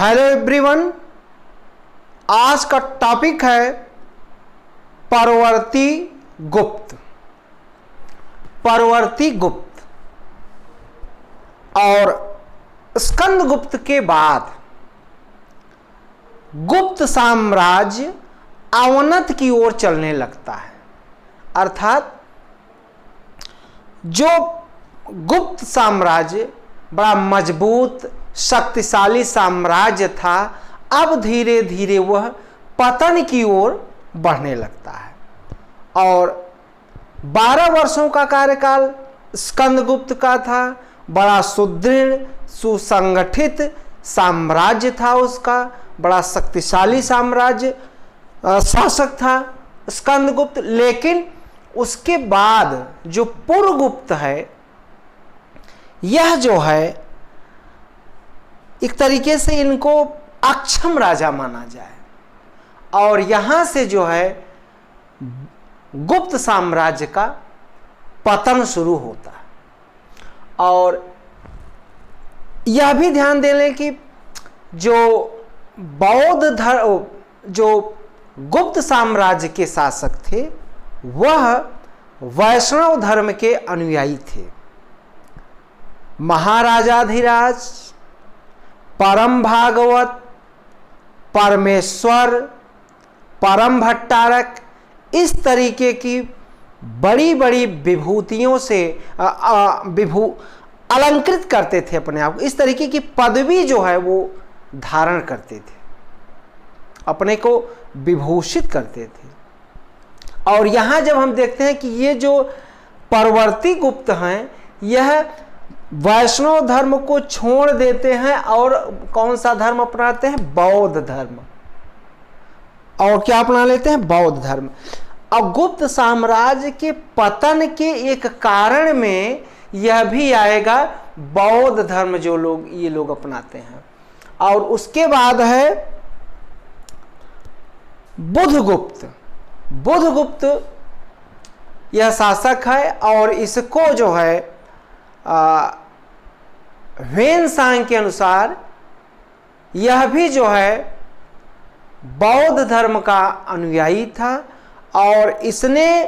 Hello everyone, आज का topic है परवर्ती गुप्त। परवर्ती गुप्त और स्कंदगुप्त के बाद गुप्त साम्राज्य अवनत की ओर चलने लगता है। अर्थात जो गुप्त साम्राज्य बड़ा मजबूत शक्तिशाली साम्राज्य था, अब धीरे धीरे वह पतन की ओर बढ़ने लगता है। और 12 वर्षों का कार्यकाल स्कंदगुप्त का था। बड़ा सुदृढ़ सुसंगठित साम्राज्य था उसका, बड़ा शक्तिशाली साम्राज्य शासक था स्कंदगुप्त। लेकिन उसके बाद जो पूर्वगुप्त है, यह जो है एक तरीके से इनको अक्षम राजा माना जाए, और यहां से जो है गुप्त साम्राज्य का पतन शुरू होता है। और यह भी ध्यान दे लें कि जो बौद्ध धर्म, जो गुप्त साम्राज्य के शासक थे, वह वैष्णव धर्म के अनुयायी थे। महाराजाधिराज, परम भागवत, परमेश्वर, परम भट्टारक, इस तरीके की बड़ी बड़ी विभूतियों से अलंकृत करते थे अपने आप को। इस तरीके की पदवी जो है वो धारण करते थे, अपने को विभूषित करते थे। और यहाँ जब हम देखते हैं कि ये जो परवर्ती गुप्त हैं, यह वैष्णव धर्म को छोड़ देते हैं और कौन सा धर्म अपनाते हैं? बौद्ध धर्म। और क्या अपना लेते हैं? बौद्ध धर्म। अब गुप्त साम्राज्य के पतन के एक कारण में यह भी आएगा, बौद्ध धर्म जो लोग ये लोग अपनाते हैं। और उसके बाद है बुधगुप्त। बुधगुप्त यह शासक है, और इसको जो है ह्वेन-त्सांग के अनुसार यह भी जो है बौद्ध धर्म का अनुयायी था, और इसने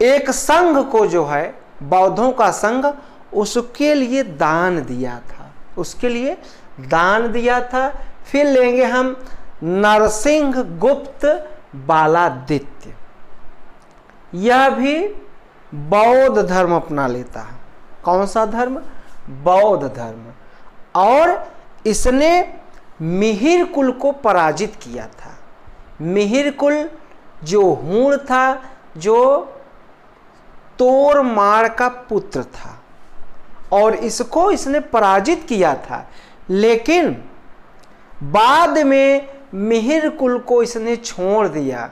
एक संघ को जो है बौद्धों का संघ, उसके लिए दान दिया था। उसके लिए दान दिया था। फिर लेंगे हम नरसिंह गुप्त बालादित्य। यह भी बौद्ध धर्म अपना लेता है। कौन सा धर्म? बौद्ध धर्म। और इसने मिहिर कुल को पराजित किया था। मिहिर कुल जो हूण था, जो तोरमार का पुत्र था, और इसको इसने पराजित किया था। लेकिन बाद में मिहिर कुल को इसने छोड़ दिया,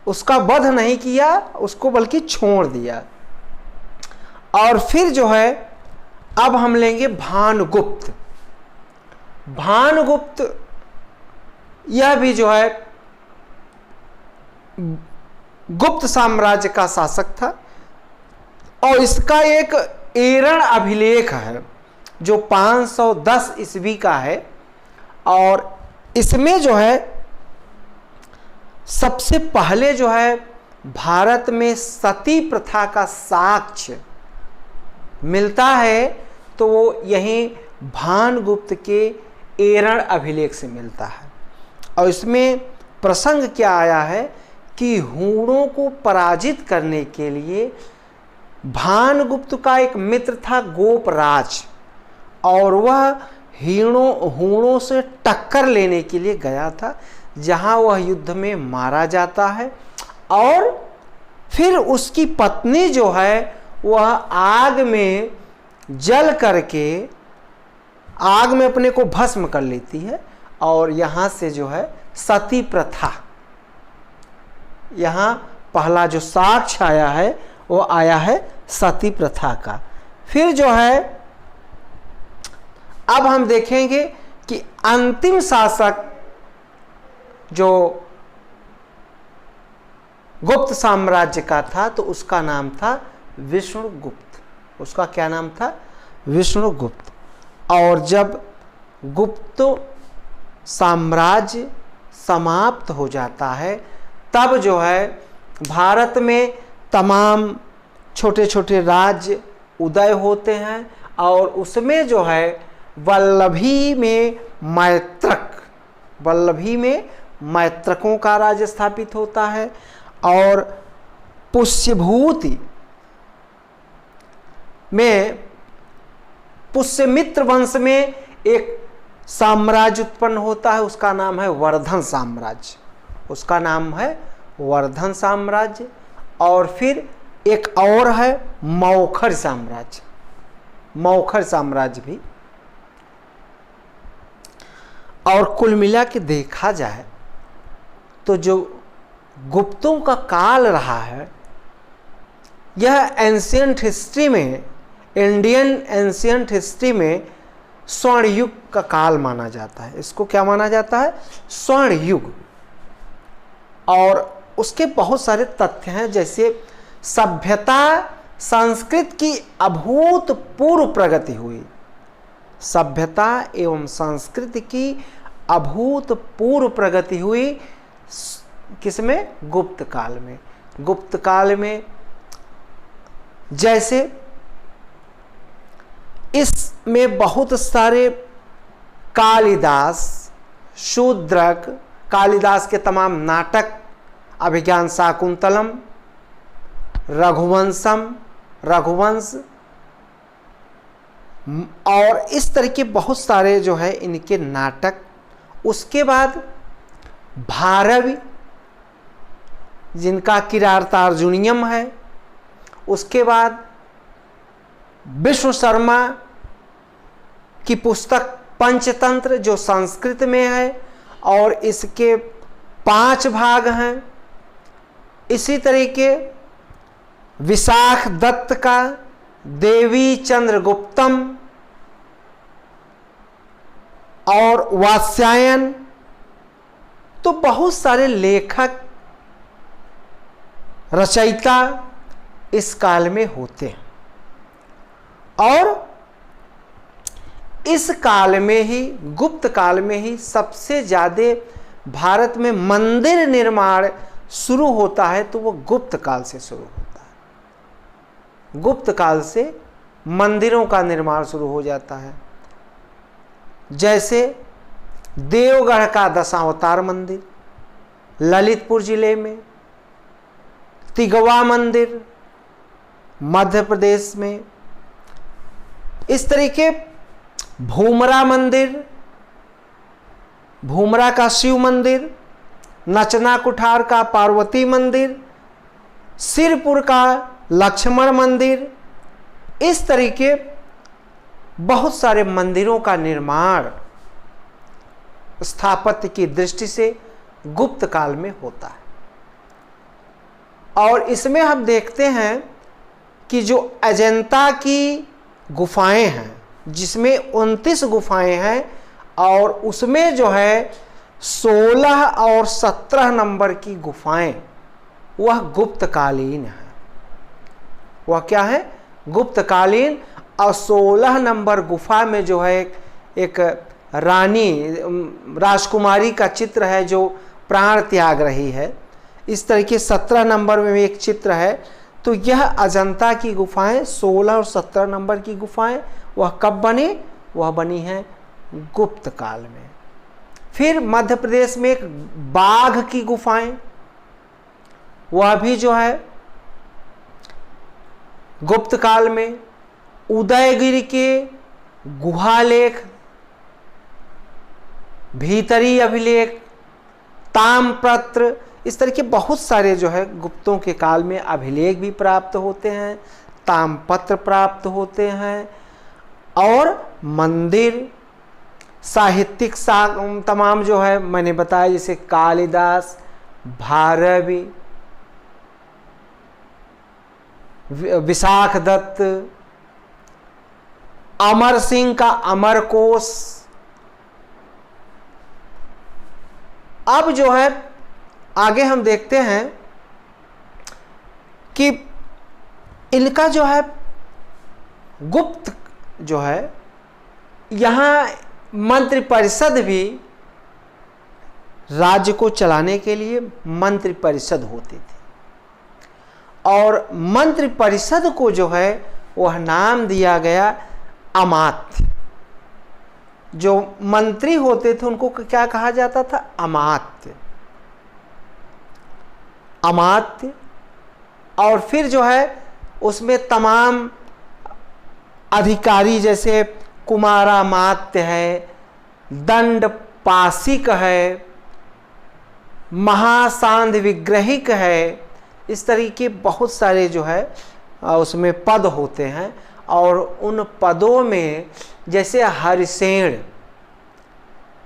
उसका वध नहीं किया उसको, बल्कि छोड़ दिया। और फिर जो है अब हम लेंगे भानुगुप्त। भानुगुप्त यह भी जो है गुप्त साम्राज्य का शासक था, और इसका एक एरण अभिलेख है जो 510 ईस्वी का है। और इसमें जो है सबसे पहले जो है भारत में सती प्रथा का साक्ष्य मिलता है, तो वो यहीं भानुगुप्त के एरण अभिलेख से मिलता है। और इसमें प्रसंग क्या आया है कि हूणों को पराजित करने के लिए भानुगुप्त का एक मित्र था गोपराज, और वह हूणों से टक्कर लेने के लिए गया था, जहां वह युद्ध में मारा जाता है। और फिर उसकी पत्नी जो है वह आग में जल करके आग में अपने को भस्म कर लेती है। और यहाँ से जो है सती प्रथा, यहाँ पहला जो साक्ष्य आया है वो आया है सती प्रथा का। फिर जो है अब हम देखेंगे कि अंतिम शासक जो गुप्त साम्राज्य का था, तो उसका नाम था विष्णुगुप्त। उसका क्या नाम था? विष्णुगुप्त। और जब गुप्त साम्राज्य समाप्त हो जाता है तब जो है भारत में तमाम छोटे छोटे राज्य उदय होते हैं और उसमें जो है वल्लभी में मैत्रकों का राज्य स्थापित होता है और पुष्यभूति में पुष्यमित्र वंश में एक साम्राज्य उत्पन्न होता है, उसका नाम है वर्धन साम्राज्य, उसका नाम है वर्धन साम्राज्य। और फिर एक और है मौखर साम्राज्य, मौखर साम्राज्य भी। और कुल मिला के देखा जाए तो जो गुप्तों का काल रहा है यह एंशियंट हिस्ट्री में, इंडियन एंशियंट हिस्ट्री में स्वर्ण युग का काल माना जाता है। इसको क्या माना जाता है? स्वर्ण युग। और उसके बहुत सारे तथ्य हैं, जैसे सभ्यता संस्कृत की अभूतपूर्व प्रगति हुई, सभ्यता एवं संस्कृति की अभूतपूर्व प्रगति हुई। किसमें? गुप्त काल में। गुप्त काल में जैसे इसमें बहुत सारे कालिदास, शूद्रक, कालिदास के तमाम नाटक, अभिज्ञान शाकुंतलम, रघुवंश और इस तरह के बहुत सारे जो है इनके नाटक। उसके बाद भारवी जिनका किरातार्जुनीयम है, उसके बाद विश्व शर्मा की पुस्तक पंचतंत्र जो संस्कृत में है और इसके 5 भाग हैं। इसी तरीके विशाख दत्त का देवी चंद्रगुप्तम और वात्स्यायन, तो बहुत सारे लेखक रचयिता इस काल में होते हैं। और इस काल में ही, गुप्त काल में ही सबसे ज़्यादा भारत में मंदिर निर्माण शुरू होता है, तो वो गुप्त काल से शुरू होता है। गुप्त काल से मंदिरों का निर्माण शुरू हो जाता है। जैसे देवगढ़ का दशावतार मंदिर ललितपुर जिले में, तिगवा मंदिर मध्य प्रदेश में, इस तरीके भूमरा मंदिर, भूमरा का शिव मंदिर, नचना कुठार का पार्वती मंदिर, सिरपुर का लक्ष्मण मंदिर, इस तरीके बहुत सारे मंदिरों का निर्माण स्थापत्य की दृष्टि से गुप्त काल में होता है। और इसमें हम देखते हैं कि जो अजंता की गुफाएं हैं, जिसमें 29 गुफाएं हैं, और उसमें जो है 16 और 17 नंबर की गुफाएं वह गुप्तकालीन है। वह क्या है? गुप्तकालीन। और 16 नंबर गुफा में जो है एक रानी, राजकुमारी का चित्र है जो प्राण त्याग रही है। इस तरह के 17 नंबर में एक चित्र है। तो यह अजंता की गुफाएं 16 और 17 नंबर की गुफाएं वह कब बनी? वह बनी हैं गुप्त काल में। फिर मध्य प्रदेश में एक बाघ की गुफाएं, वह भी जो है गुप्त काल में। उदयगिरि के गुहालेख, भीतरी अभिलेख, ताम्रपत्र, इस तरह के बहुत सारे जो है गुप्तों के काल में अभिलेख भी प्राप्त होते हैं, ताम्रपत्र प्राप्त होते हैं। और मंदिर, साहित्यिक तमाम जो है मैंने बताया, जैसे कालिदास, भारवी, विशाख दत्त, अमर सिंह का अमरकोश। अब जो है आगे हम देखते हैं कि इनका जो है गुप्त जो है यहाँ मंत्रिपरिषद भी, राज्य को चलाने के लिए मंत्रिपरिषद होती थी, और मंत्रिपरिषद को जो है वह नाम दिया गया अमात्य। जो मंत्री होते थे उनको क्या कहा जाता था? अमात्य। अमात्य। और फिर जो है उसमें तमाम अधिकारी, जैसे कुमारामात्य है, दंडपाशिक है, महासांध विग्रहिक है, इस तरीके बहुत सारे जो है उसमें पद होते हैं। और उन पदों में जैसे हरिसेन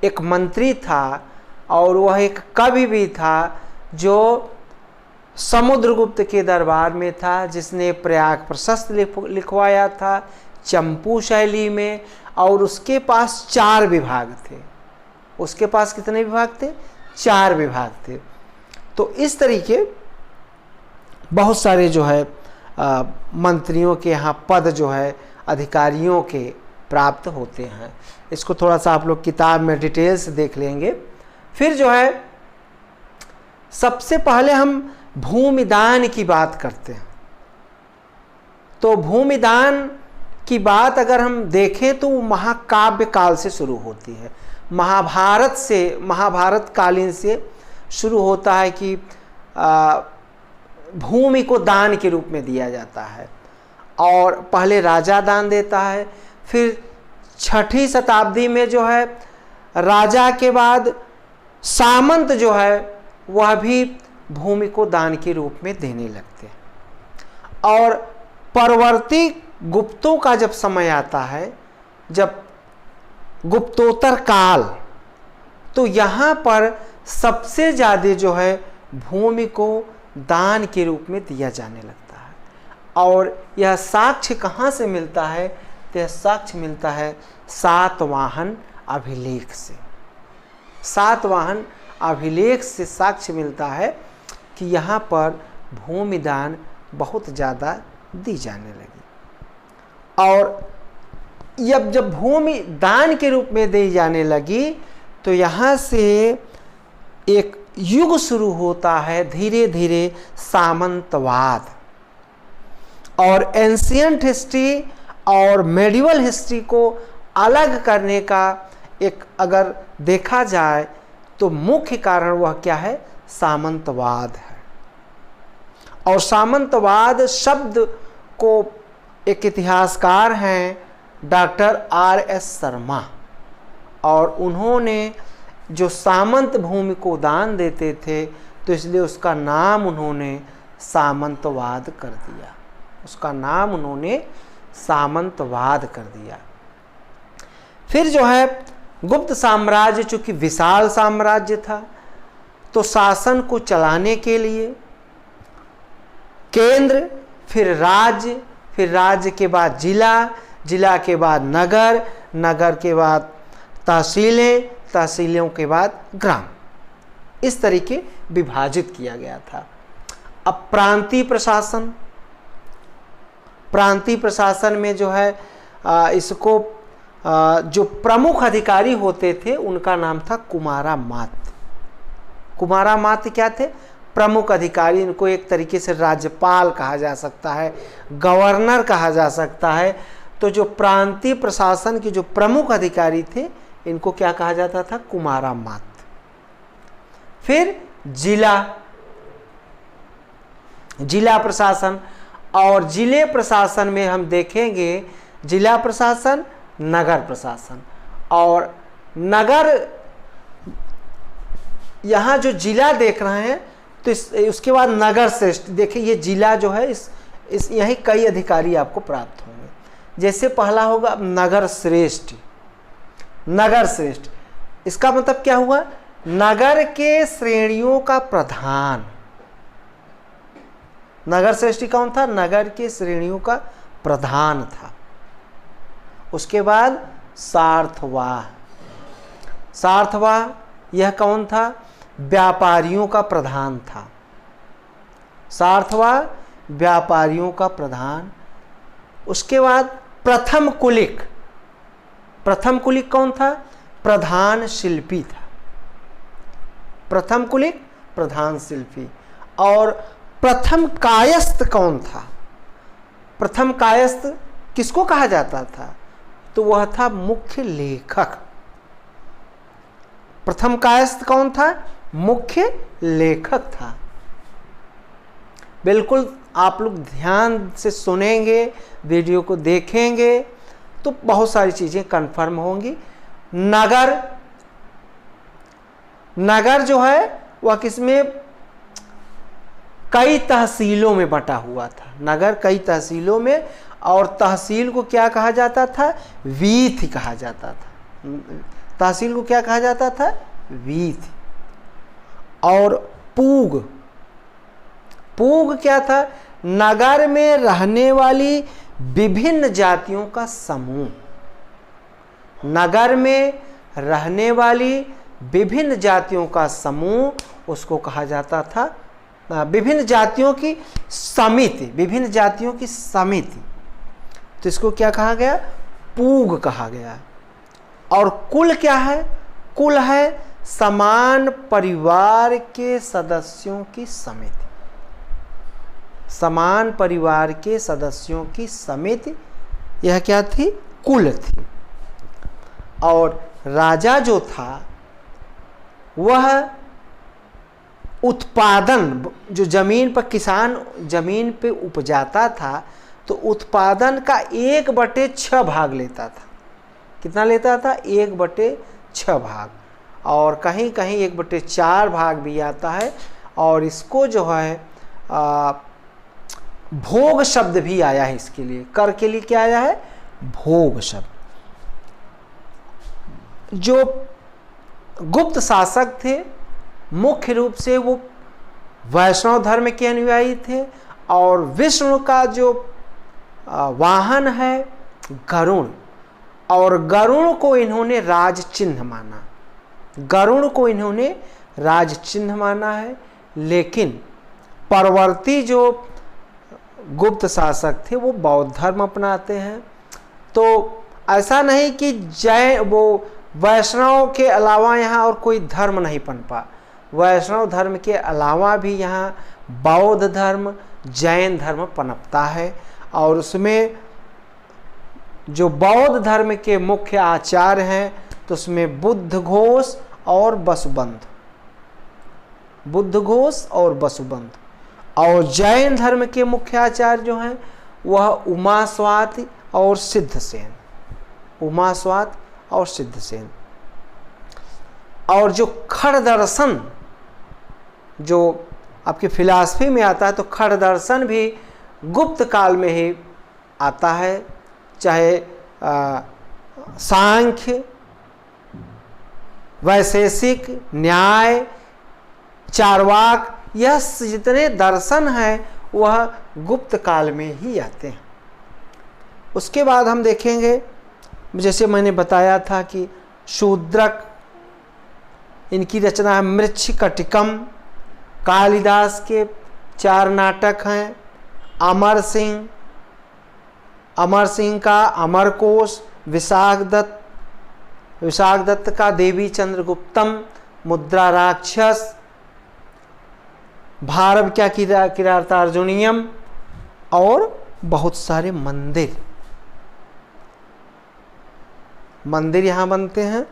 एक मंत्री था, और वह एक कवि भी था जो समुद्रगुप्त के दरबार में था, जिसने प्रयाग प्रशस्त लिखवाया था चंपू शैली में, और उसके पास 4 विभाग थे। उसके पास कितने विभाग थे? 4 विभाग थे। तो इस तरीके बहुत सारे जो है मंत्रियों के यहाँ पद जो है अधिकारियों के प्राप्त होते हैं। इसको थोड़ा सा आप लोग किताब में डिटेल्स देख लेंगे। फिर जो है सबसे पहले हम भूमिदान की बात करते हैं। तो भूमिदान की बात अगर हम देखें तो महाकाव्य काल से शुरू होती है। महाभारत कालीन से शुरू होता है कि भूमि को दान के रूप में दिया जाता है, और पहले राजा दान देता है। फिर 6ठी शताब्दी में जो है राजा के बाद सामंत जो है वह भी भूमि को दान के रूप में देने लगते हैं। और परवर्ती गुप्तों का जब समय आता है, जब गुप्तोत्तर काल, तो यहाँ पर सबसे ज़्यादा जो है भूमि को दान के रूप में दिया जाने लगता है। और यह साक्ष्य कहाँ से मिलता है? तो यह साक्ष्य मिलता है सातवाहन अभिलेख से। सातवाहन अभिलेख से साक्ष्य मिलता है कि यहाँ पर भूमि दान बहुत ज़्यादा दी जाने लगी। और जब भूमि दान के रूप में दी जाने लगी तो यहाँ से एक युग शुरू होता है धीरे धीरे सामंतवाद। और एंशियंट हिस्ट्री और मेडिवल हिस्ट्री को अलग करने का एक अगर देखा जाए तो मुख्य कारण वह क्या है? सामंतवाद है। और सामंतवाद शब्द को एक इतिहासकार हैं डॉक्टर R.S. शर्मा, और उन्होंने जो सामंत भूमि को दान देते थे तो इसलिए उसका नाम उन्होंने सामंतवाद कर दिया। उसका नाम उन्होंने सामंतवाद कर दिया। फिर जो है गुप्त साम्राज्य चूंकि विशाल साम्राज्य था, तो शासन को चलाने के लिए केंद्र, फिर राज्य के बाद जिला, जिला के बाद नगर, नगर के बाद तहसीलें, तहसीलों के बाद ग्राम, इस तरीके विभाजित किया गया था। अब प्रांतीय प्रशासन में जो है इसको जो प्रमुख अधिकारी होते थे उनका नाम था कुमारामात्य। कुमारामात्य क्या थे? प्रमुख अधिकारी। इनको एक तरीके से राज्यपाल कहा जा सकता है, गवर्नर कहा जा सकता है। तो जो प्रांतीय प्रशासन के जो प्रमुख अधिकारी थे इनको क्या कहा जाता था? कुमारामात्य। फिर जिला प्रशासन, और जिले प्रशासन में हम देखेंगे जिला प्रशासन, नगर प्रशासन। और नगर, यहाँ जो जिला देख रहे हैं तो उसके बाद नगर श्रेष्ठ। देखिए ये जिला जो है इस यही कई अधिकारी आपको प्राप्त होंगे। जैसे पहला होगा नगर श्रेष्ठ। नगर श्रेष्ठ इसका मतलब क्या हुआ? नगर के श्रेणियों का प्रधान। नगर श्रेष्ठी कौन था? नगर के श्रेणियों का प्रधान था। उसके बाद सार्थवाह। सार्थवाह यह कौन था? व्यापारियों का प्रधान था। सार्थवाह व्यापारियों का प्रधान। उसके बाद प्रथम कुलिक। प्रथम कुलिक कौन था? प्रधान शिल्पी था। प्रथम कुलिक प्रधान शिल्पी। और प्रथम कायस्थ कौन था? प्रथम कायस्थ किसको कहा जाता था? तो वह था मुख्य लेखक। प्रथम कायस्थ कौन था? मुख्य लेखक था। बिल्कुल आप लोग ध्यान से सुनेंगे, वीडियो को देखेंगे तो बहुत सारी चीजें कंफर्म होंगी। नगर, नगर जो है वह किसमें? कई तहसीलों में बटा हुआ था। नगर कई तहसीलों में, और तहसील को क्या कहा जाता था? वीथि कहा जाता था। तहसील को क्या कहा जाता था? वीथि। और पूग, पूग क्या था? नगर में रहने वाली विभिन्न जातियों का समूह। नगर में रहने वाली विभिन्न जातियों का समूह उसको कहा जाता था, विभिन्न जातियों की समिति, विभिन्न जातियों की समिति, तो इसको क्या कहा गया? पूग कहा गया। और कुल क्या है? कुल है समान परिवार के सदस्यों की समिति। समान परिवार के सदस्यों की समिति, यह क्या थी? कुल थी। और राजा जो था वह उत्पादन, जो जमीन पर किसान जमीन पे उपजाता था तो उत्पादन का 1/6 भाग लेता था। कितना लेता था? 1/6 भाग। और कहीं कहीं 1/4 भाग भी आता है। और इसको जो है भोग शब्द भी आया है इसके लिए। कर के लिए क्या आया है? भोग शब्द। जो गुप्त शासक थे मुख्य रूप से वो वैष्णव धर्म के अनुयायी थे। और विष्णु का जो वाहन है गरुण, और गरुण को इन्होंने राज चिन्ह माना। गरुण को इन्होंने राज चिन्ह माना है। लेकिन परवर्ती जो गुप्त शासक थे वो बौद्ध धर्म अपनाते हैं। तो ऐसा नहीं कि जैन, वो वैष्णव के अलावा यहाँ और कोई धर्म नहीं पनपा। वैष्णव धर्म के अलावा भी यहाँ बौद्ध धर्म, जैन धर्म पनपता है। और उसमें जो बौद्ध धर्म के मुख्य आचार्य हैं तो उसमें बुद्ध घोष और वसुबंध, बुद्ध घोष और वसुबंध। और जैन धर्म के मुख्य आचार्य जो हैं वह उमास्वाति और सिद्धसेन, उमास्वात और सिद्धसेन। और जो खड़ दर्शन जो आपकी फिलॉसफी में आता है तो खड़ दर्शन भी गुप्त काल में ही आता है। चाहे सांख्य, वैशेषिक, न्याय, चार्वाक, यह जितने दर्शन हैं वह गुप्त काल में ही आते हैं। उसके बाद हम देखेंगे, जैसे मैंने बताया था कि शूद्रक, इनकी रचना है मृच्छकटिकम। कालिदास के 4 नाटक हैं। अमर सिंह, अमर सिंह का अमरकोश, विशाख दत्त का देवी चंद्रगुप्तम, मुद्रा राक्षस, भारव क्या किरातार्जुनीयम, और बहुत सारे मंदिर यहाँ बनते हैं।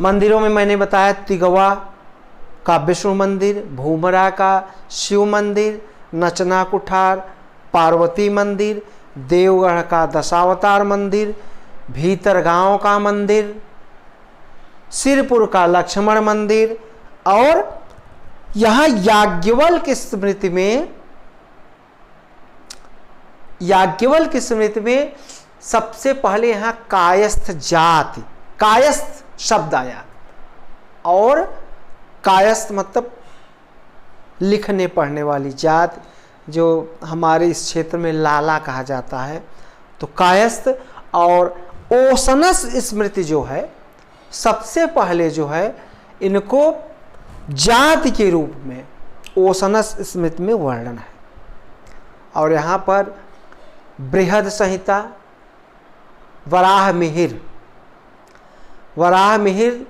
मंदिरों में मैंने बताया तिगवा का विष्णु मंदिर, भूमरा का शिव मंदिर, नचना कुठार पार्वती मंदिर, देवगढ़ का दशावतार मंदिर, भीतरगांव का मंदिर, सिरपुर का लक्ष्मण मंदिर। और यहाँ याज्ञवल्क्य की स्मृति में सबसे पहले यहाँ कायस्थ जाति, कायस्थ शब्द आया। और कायस्थ मतलब लिखने पढ़ने वाली जात, जो हमारे इस क्षेत्र में लाला कहा जाता है। तो कायस्थ और ओसनस स्मृति जो है सबसे पहले जो है इनको जाति के रूप में ओसनस स्मृति में वर्णन है। और यहाँ पर बृहद संहिता, वराह मिहिर। वराह मिहिर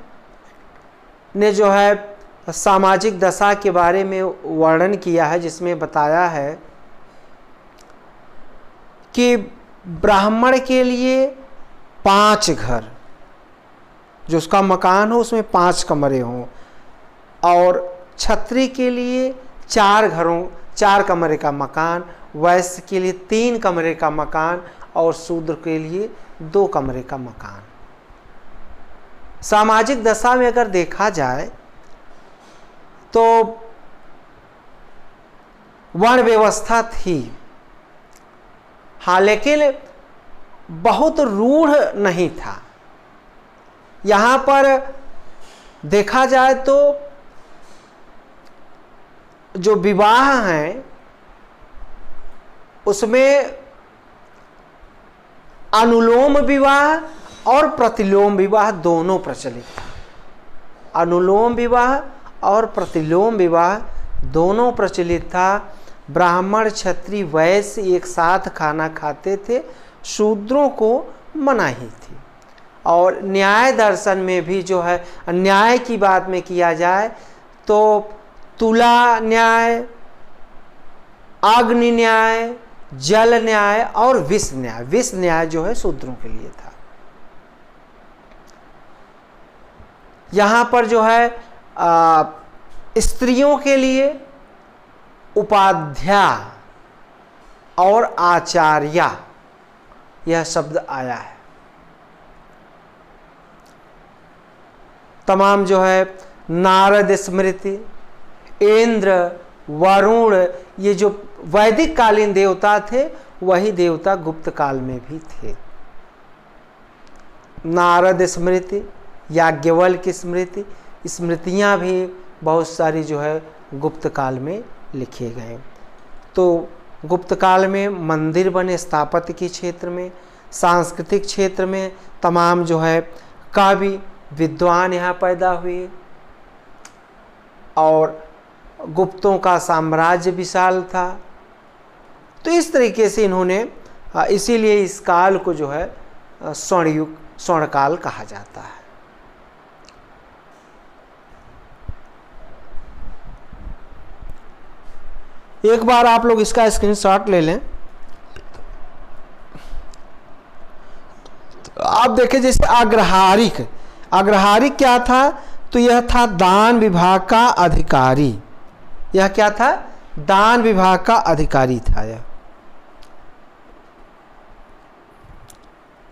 ने जो है सामाजिक दशा के बारे में वर्णन किया है, जिसमें बताया है कि ब्राह्मण के लिए 5 घर, जो उसका मकान हो उसमें 5 कमरे हों, और क्षत्रिय के लिए 4 कमरे का मकान, वैश्य के लिए 3 कमरे का मकान और शूद्र के लिए 2 कमरे का मकान। सामाजिक दशा में अगर देखा जाए तो वर्ण व्यवस्था थी, हाँ, लेकिन बहुत रूढ़ नहीं था। यहाँ पर देखा जाए तो जो विवाह हैं उसमें अनुलोम विवाह और प्रतिलोम विवाह दोनों प्रचलित था। अनुलोम विवाह और प्रतिलोम विवाह दोनों प्रचलित था। ब्राह्मण क्षत्रिय वैश्य एक साथ खाना खाते थे, शूद्रों को मनाही थी। और न्याय दर्शन में भी जो है, न्याय की बात में किया जाए तो तुला न्याय, अग्नि न्याय, जल न्याय और विष न्याय। विष न्याय जो है शूद्रों के लिए था। यहाँ पर जो है स्त्रियों के लिए उपाध्याय और आचार्या यह शब्द आया है। तमाम जो है नारद स्मृति, इंद्र, वरुण, ये जो वैदिक कालीन देवता थे वही देवता गुप्त काल में भी थे। नारद स्मृति, याज्ञवल्क्य स्मृति, स्मृतियाँ भी बहुत सारी जो है गुप्त काल में लिखे गए। तो गुप्त काल में मंदिर बने, स्थापत्य के क्षेत्र में, सांस्कृतिक क्षेत्र में तमाम जो है कवि विद्वान यहाँ पैदा हुए, और गुप्तों का साम्राज्य विशाल था। तो इस तरीके से इन्होंने, इसीलिए इस काल को जो है स्वर्णयुग, स्वर्णकाल कहा जाता है। एक बार आप लोग इसका स्क्रीनशॉट ले लें। आप देखें जैसे अग्रहारिक, अग्रहारिक क्या था? तो यह था दान विभाग का अधिकारी। यह क्या था? दान विभाग का अधिकारी था यह।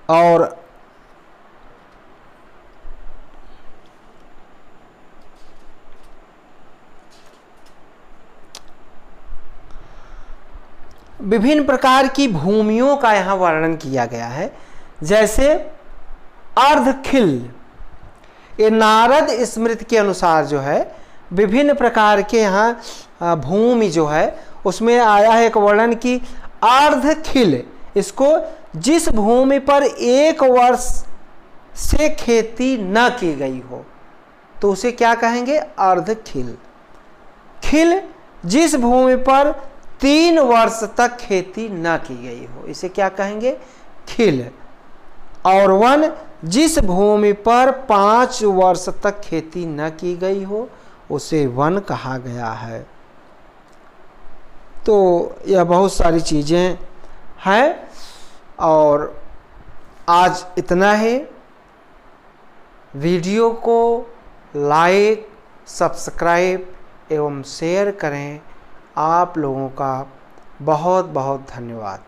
और विभिन्न प्रकार की भूमियों का यहाँ वर्णन किया गया है। जैसे अर्धखिल, ये नारद स्मृति के अनुसार जो है विभिन्न प्रकार के यहाँ भूमि जो है उसमें आया है एक वर्णन की अर्धखिल, इसको जिस भूमि पर 1 वर्ष से खेती न की गई हो तो उसे क्या कहेंगे? अर्धखिल। खिल, जिस भूमि पर 3 वर्ष तक खेती न की गई हो, इसे क्या कहेंगे? खिल। और वन, जिस भूमि पर 5 वर्ष तक खेती न की गई हो उसे वन कहा गया है। तो यह बहुत सारी चीज़ें हैं, और आज इतना ही। वीडियो को लाइक, सब्सक्राइब एवं शेयर करें। आप लोगों का बहुत बहुत धन्यवाद।